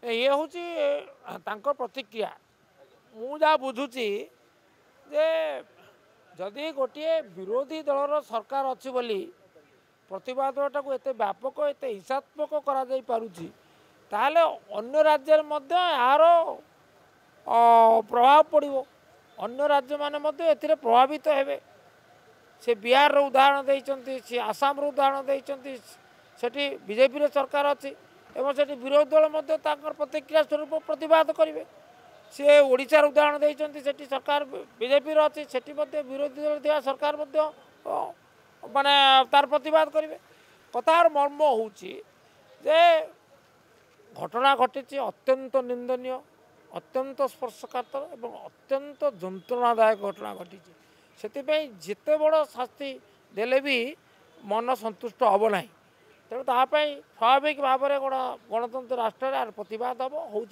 ये हूँ प्रतिक्रिया मु जहाँ बुझुची जे जदि गोटे विरोधी दलर सरकार अच्छी बोली प्रतिवादटा को एत व्यापक एत हिंसात्मक करा जाई पारुची ताहले अन्य राज्य यार प्रभाव पड़ो अन्य राज्य माने ए प्रभावित हेबे से बिहार उदाहरण देइचंती से आसाम उदाहरण देइचंती सेठी बीजेपी सरकार अच्छी एवं सेठी विरोधी दल प्रतिक्रिया स्वरूप प्रतिवाद करेंगे सी ओडिशार उदाहरण देइचंती सेठी सरकार बीजेपी अच्छी सेठी विरोधी दल दिया सरकार माने तार प्रतिवाद करेंगे कथार मर्म हूँ जे घटना घटी अत्यंत निंदनीय अत्यंत स्पर्शकातर एवं अत्यंत जंत्रणादायक घटना घटी से जिते बड़ शास्ति देले भी मन संतुष्ट हम ना तेणु तापाई स्वाभाविक भाव में गणतंत्र राष्ट्र यार प्रतिवाद हम हो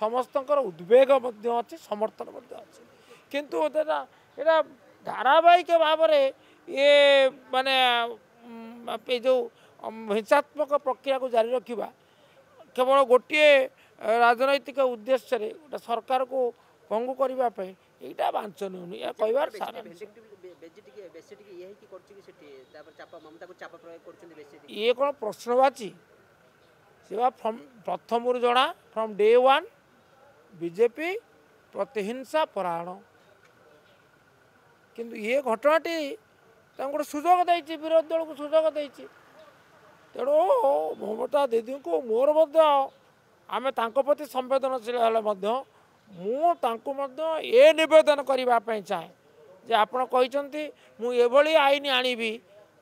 समस्त उद्वेग अच्छी समर्थन अच्छी किंतु यहाँ धारावाहिक भाव में ये माने जो हिंसात्मक प्रक्रिया को जारी रखा केवल गोटे राजनैतिक उद्देश्य गोटे सरकार को पंगु करने यहाँ वांछनीय या कहबार सारा ये कौन प्रश्नवाची से प्रथम जना फ्रॉम डे वन बीजेपी प्रतिहिंसा परायण किंतु ये घटनाटी गोटे सुजोग देती विरोधी दल को सुजोग देती तेणु ममता दीदी को मोर आमे तांको प्रति संवेदनशील ये निवेदन करने चाहे जे आपण कहते मुझे आईन आनीबी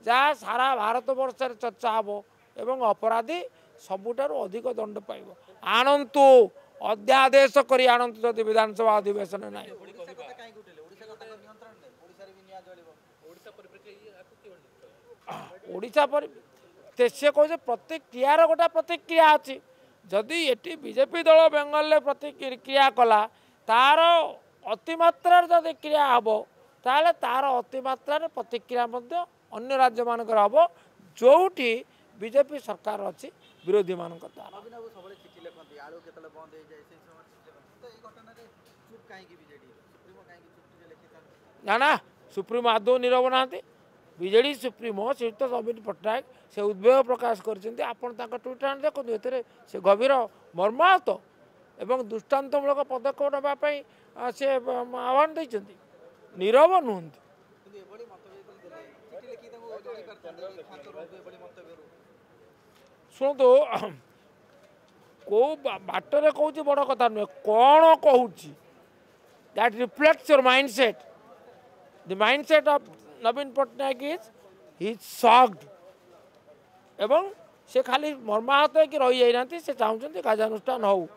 जहाँ सारा भारत वर्ष चर्चा हम एवं अपराधी सबुठार अधिक दंड पाइब आणंतु अध्यादेश करी आणंतु जदि विधानसभा अधिवेशन ना ओडिशा पर से कहे प्रतिक्रियार गोटा प्रतिक्रिया अच्छी जदि ये बीजेपी दल बेंगल प्रतिक्रिया कला तार अतिमात्रा जदि क्रिया हम ताले तार अतिमात्रा प्रतिक्रिया अन्य राज्य मानक हम जोठी बीजेपी सरकार अच्छी विरोधी मान ना ना सुप्रीमो आदौ नीरव ना बीजेडी सुप्रीमो श्रीयुक्त नवीन पट्टनायक से उद्वेग प्रकाश करते आपण ट्विटर देखो से गभीर मर्माहत एवं दृष्टांतमूलक पदक्षेप नापी से आह्वान देते नीरव नुहति शुणु कौ बाटर कौच बड़ कथा नुहे कौन कहूँ that reflects your mindset the mindset of Naveen Patnaik is he shocked एवं से खाली मर्माहत कि रही जाना से चाहते कार्यानुष्ठान हो